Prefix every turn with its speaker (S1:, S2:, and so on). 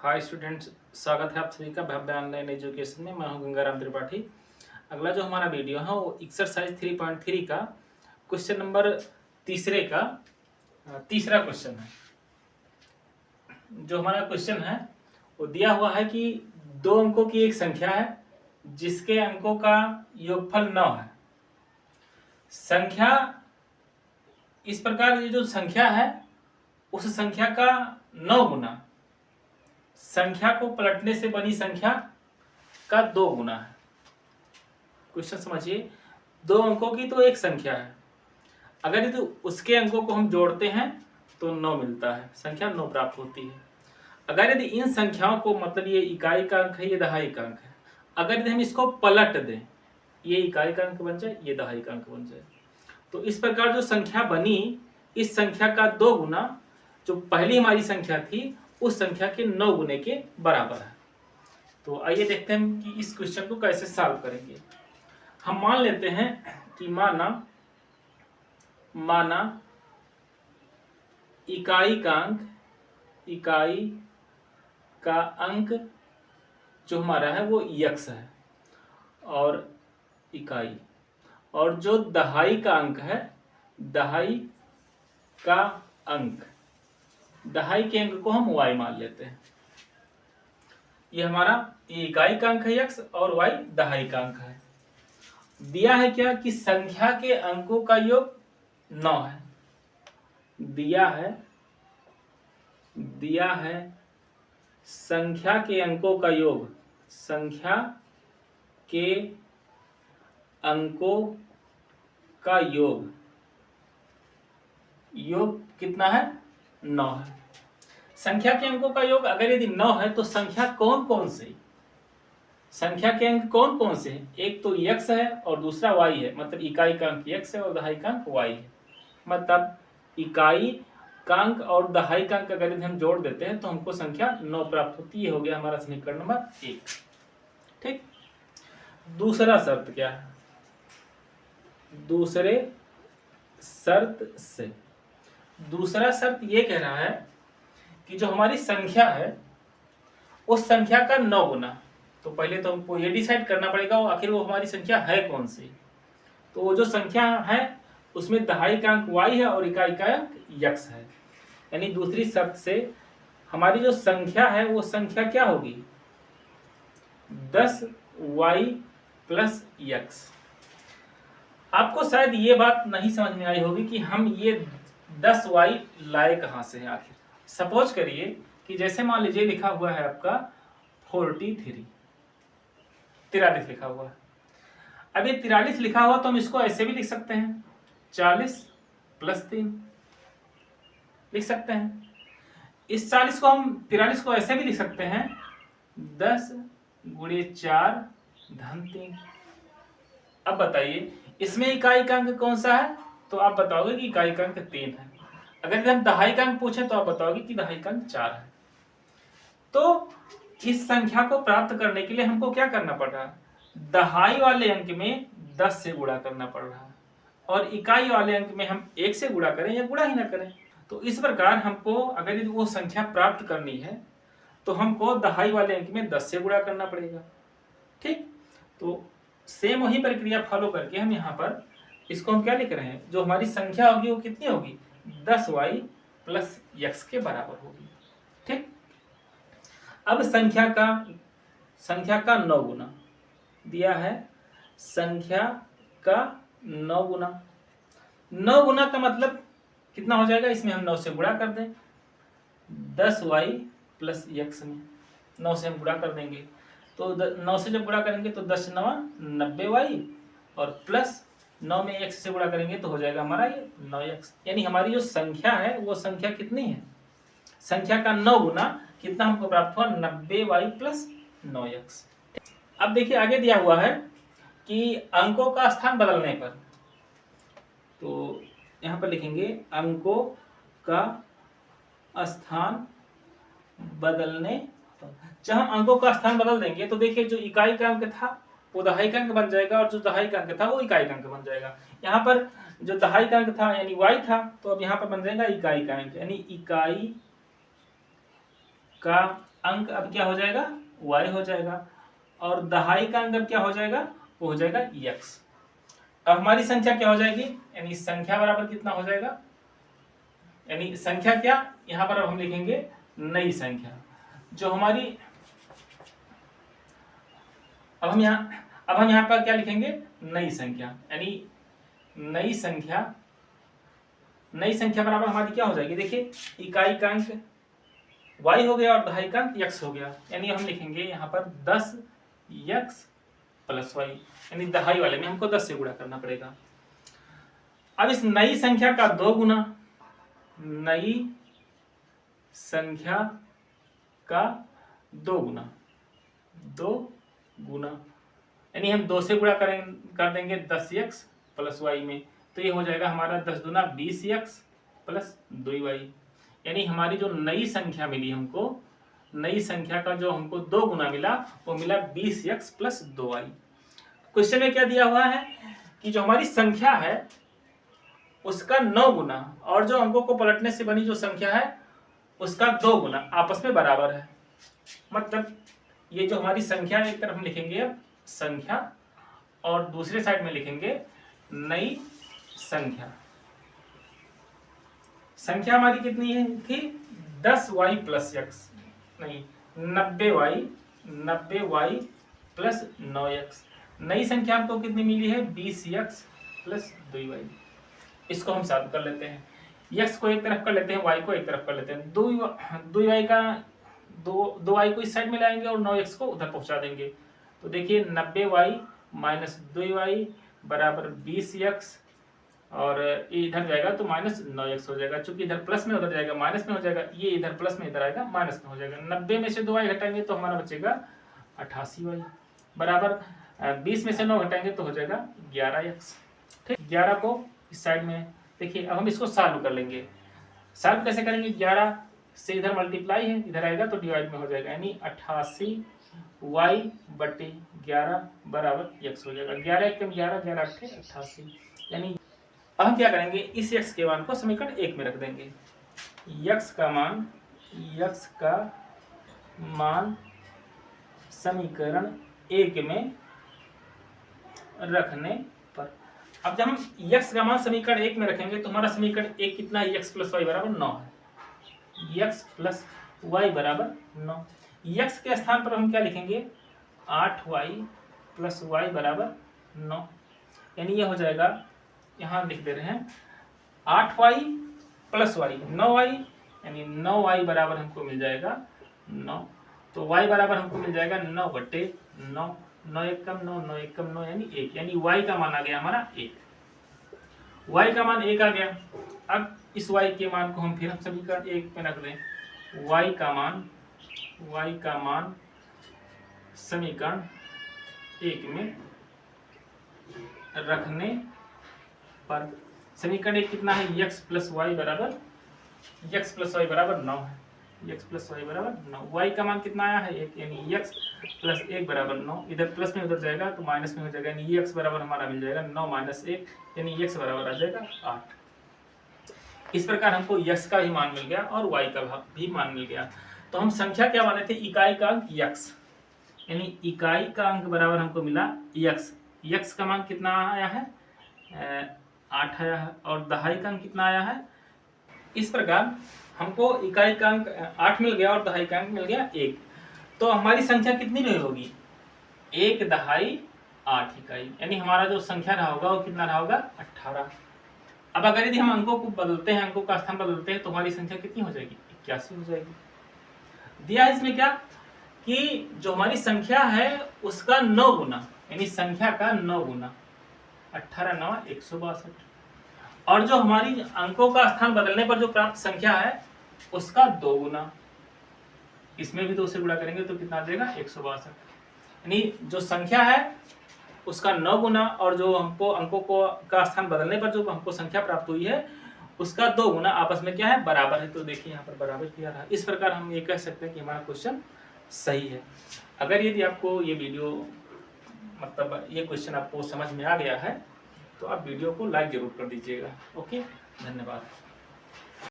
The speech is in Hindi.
S1: हाय स्टूडेंट्स, स्वागत है आप सभी का भव्य ऑनलाइन एजुकेशन में। मैं हूं गंगाराम त्रिपाठी। अगला जो हमारा वीडियो है वो एक्सरसाइज 3.3 का क्वेश्चन नंबर तीसरे का तीसरा क्वेश्चन है। जो हमारा क्वेश्चन है वो दिया हुआ है कि दो अंकों की एक संख्या है जिसके अंकों का योगफल 9 है। संख्या इस प्रकार, ये जो संख्या है उस संख्या का 9 गुना संख्या को पलटने से बनी संख्या का 2 गुना है। क्वेश्चन समझिए, दो अंकों की तो एक संख्या है, अगर यदि उसके अंकों को हम जोड़ते हैं तो 9 मिलता है, संख्या 9 प्राप्त होती है। अगर यदि इन संख्याओं को, मतलब ये इकाई का अंक है, ये दहाई का अंक है, अगर यदि हम इसको पलट दें, ये इकाई का अंक बन जाए, ये दहाई का अंक बन जाए, तो इस प्रकार जो संख्या बनी, इस संख्या का 2 गुना जो पहली हमारी संख्या थी उस संख्या के 9 गुने के बराबर है। तो आइए देखते हैं कि इस क्वेश्चन को कैसे सॉल्व करेंगे। हम मान लेते हैं कि माना इकाई का अंक जो हमारा है वो x है, और इकाई, और जो दहाई का अंक है, दहाई के अंक को हम y मान लेते हैं। ये हमारा इकाई का अंक है x और y दहाई का अंक है। दिया है क्या कि संख्या के अंकों का योग 9 है। दिया है संख्या के अंकों का योग, संख्या के अंकों का योग कितना है? 9 है। संख्या के अंकों का योग अगर यदि 9 है तो संख्या कौन कौन से, संख्या के अंक कौन कौन से हैं? एक तो x है और दूसरा y है, मतलब इकाई का अंक x है और दहाई का अंक y है। मतलब इकाई का अंक और दहाई का अंक अगर यदि हम जोड़ देते हैं तो हमको संख्या 9 प्राप्त होती है। हो गया हमारा समीकरण नंबर 1। ठीक। दूसरा शर्त क्या है? दूसरा शर्त ये कह रहा है कि जो हमारी संख्या है उस संख्या का 9 गुना, तो पहले तो हमको ये डिसाइड करना पड़ेगा वो आखिर वो हमारी संख्या है कौन सी। तो वो जो संख्या है उसमें दहाई का अंक y है और इकाई का अंक x है। यानी दूसरी शर्त से हमारी जो संख्या है वो संख्या क्या होगी? 10y plus x। आपको शायद ये बात नहीं समझ में आई होगी कि हम ये 10y लाए कहाँ से हैं आखिर। सपोज करिए कि जैसे मान लीजिए लिखा हुआ है आपका 43 लिखा हुआ है। अब ये 43 लिखा हुआ तो हम इसको ऐसे भी लिख सकते हैं, 40 प्लस 3 लिख सकते हैं। इस 43 को ऐसे भी लिख सकते हैं, 10 गुणे 4 धन 3। अब बताइए इसमें इकाई का अंक कौन सा है? तो आप बताओगे कि इकाई का अंक 3 है। अगर हम दहाई का अंक पूछे तो आप बताओगे कि दहाई का अंक 4 है। तो इस संख्या को प्राप्त करने के लिए हमको क्या करना पड़ रहा है? दहाई वाले अंक में 10 से गुणा करना पड़ रहा है, और इकाई वाले अंक में हम 1 से गुणा करें या गुणा ही ना करें। तो इस प्रकार हमको अगर वो संख्या प्राप्त करनी है तो हमको दहाई वाले अंक में 10 से गुणा करना पड़ेगा। ठीक। तो सेम वही प्रक्रिया फॉलो करके हम यहाँ पर इसको हम क्या लिख रहे हैं, जो हमारी संख्या होगी वो कितनी होगी? 10y प्लस x के बराबर होगी। ठीक। अब संख्या का 9 गुना दिया है, संख्या का 9 गुना। 9 गुना का मतलब कितना हो जाएगा? इसमें हम 9 से गुणा कर दें, 10y प्लस x में 9 से हम गुणा कर देंगे, तो 9 से जब गुणा करेंगे तो 10 9 90y, और प्लस 9 में x से गुणा करेंगे तो हो जाएगा हमारा ये 9x। यानी हमारी जो संख्या है वो संख्या कितनी है? संख्या का 9 गुना कितना हमको प्राप्त हुआ? 90y plus 9x। अब देखिए आगे दिया हुआ है कि अंकों का स्थान बदलने पर, तो यहाँ पर लिखेंगे अंकों का स्थान बदलने पर। जब हम अंकों का स्थान बदल देंगे तो देखिए जो इकाई का अंक था वो दहाई का अंक बन जाएगा, और जो दहाई का अंक था वो इकाई का अंक बन जाएगा। यहाँ पर जो दहाई का अंक था यानी y था, तो अब यहाँ पर बन जाएगा इकाई का अंक, यानी इकाई का अंक अब क्या हो जाएगा, y हो जाएगा, और दहाई का अंक अब क्या हो जाएगा, वो हो जाएगा x। अब हमारी संख्या क्या हो जाएगी, यानी संख्या बराबर कितना हो जाएगा, यानी संख्या क्या, यहां पर अब हम लिखेंगे नई संख्या जो हमारी, अब हम यहाँ पर क्या लिखेंगे, नई संख्या, यानी नई संख्या बराबर हमारी क्या हो जाएगी, देखिए इकाई का अंक y हो गया और दहाई का अंक x हो गया, यानी हम लिखेंगे यहाँ पर 10x प्लस y, यानी दहाई वाले में हमको 10 से गुणा करना पड़ेगा। अब इस नई संख्या का 2 गुना, नई संख्या का 2 गुना, 2 गुना, यानी हम 2 से गुणा कर देंगे 10x प्लस y में, तो ये हो जाएगा हमारा 10 दूना 20x प्लस 2y, यानी हमारी जो नई संख्या मिली हमको, नई संख्या का जो हमको 2 गुना मिला वो मिला 20x प्लस 2y। क्वेश्चन में क्या दिया हुआ है कि जो हमारी संख्या है उसका 9 गुना और जो अंकों को पलटने से बनी जो संख्या है उसका 2 गुना आपस में बराबर है। मतलब ये जो हमारी संख्या एक तरफ हम लिखेंगे अब संख्या और दूसरे साइड में लिखेंगे नई संख्या। संख्या हमारी कितनी है थी, 10y प्लस x, नहीं 90y प्लस 9x। नई संख्या हमको कितनी मिली है, 20x प्लस 2y। इसको हम साथ कर लेते हैं, x को एक तरफ कर लेते हैं, y को एक तरफ कर लेते हैं, 2y का 2y को इस साइड में लाएंगे और 9x को उधर पहुंचा देंगे। तो देखिए 90y माइनस 2y बराबर 20x, और ये इधर जाएगा तो माइनस 9x हो जाएगा, चूंकि इधर प्लस में उधर जाएगा माइनस में हो जाएगा, ये इधर प्लस में इधर आएगा माइनस में हो जाएगा। 90 में से 2y घटाएंगे तो हमारा बचेगा 88y, बराबर 20 में से 9 घटाएंगे तो हो जाएगा 11x। ठीक, 11 को इस साइड में, देखिए अब हम इसको सॉल्व कर लेंगे। सॉल्व कैसे करेंगे, 11 से इधर मल्टीप्लाई है, इधर आएगा तो डिवाइड में हो जाएगा, यानी 88y बटे 11 बराबर x हो जाएगा। 11 एकम 11, 11 अट्ठे 88, यानी अब हम क्या करेंगे, इस x के मान को समीकरण 1 में रख देंगे। x का मान समीकरण 1 में रखने पर, अब जब हम x का मान समीकरण 1 में रखेंगे तो हमारा समीकरण 1 कितना है, x प्लस वाई बराबर 9 है, x प्लस वाई बराबर 9। x के स्थान पर हम क्या लिखेंगे, 8y प्लस वाई बराबर 9, यानी ये हो जाएगा, यहाँ लिख दे रहे हैं 8y प्लस वाई 9y, यानी 9y बराबर हमको मिल जाएगा 9, तो y बराबर हमको मिल जाएगा 9 बटे 9, 9 एकम 9, 9 एकम 9 यानी 1, यानी y का मान आ गया हमारा 1, y का मान 1 आ गया। अब इस y के मान को हम फिर हम समीकरण 1 में रख दें, y का मान समीकरण 1 में रखने पर समीकरण 1 कितना है, x प्लस वाई बराबर 9 है, x प्लस वाई बराबर 9, y का मान कितना आया है 1, यानी x प्लस 1 बराबर 9, इधर प्लस में उधर जाएगा तो माइनस में हो जाएगा, यानी x बराबर हमारा मिल जाएगा 9 माइनस 1, यानी x बराबर आ जाएगा 8। इस प्रकार हमको x का भी मान मिल गया और y का भी मान मिल गया। तो हम संख्या क्या माने थे, इकाई का अंक x, यानी इकाई का अंक बराबर हमको मिला x का मान कितना आया है, 8 आया है, और दहाई का अंक कितना आया है। इस प्रकार हमको इकाई का अंक 8 मिल गया और दहाई का अंक मिल गया 1। तो हमारी संख्या कितनी रही होगी, 1 दहाई 8 इकाई, यानी हमारा जो संख्या रहा होगा वो कितना रहा होगा, 18। अब अगर यदि हम अंकों को बदलते हैं, अंकों का स्थान बदलते हैं तो हमारी संख्या कितनी हो जाएगी, 81 हो जाएगी। दिया है इसमें क्या कि जो हमारी संख्या है उसका 9 गुना, यानी संख्या का 9 गुना, 18 9 162, और जो हमारी अंकों का स्थान बदलने पर जो प्राप्त संख्या है उसका 2 गुना, इसमें भी 2 से गुणा करेंगे तो कितना आ जाएगा 162, यानी जो संख्या है उसका 9 गुना और जो हमको अंकों को का स्थान बदलने पर जो हमको संख्या प्राप्त हुई है उसका 2 गुना आपस में क्या है, बराबर है। तो देखिए यहाँ पर बराबर किया रहा। इस प्रकार हम ये कह सकते हैं कि हमारा क्वेश्चन सही है। अगर यदि आपको ये वीडियो मतलब ये क्वेश्चन आपको समझ में आ गया है तो आप वीडियो को लाइक जरूर कर दीजिएगा। ओके, धन्यवाद।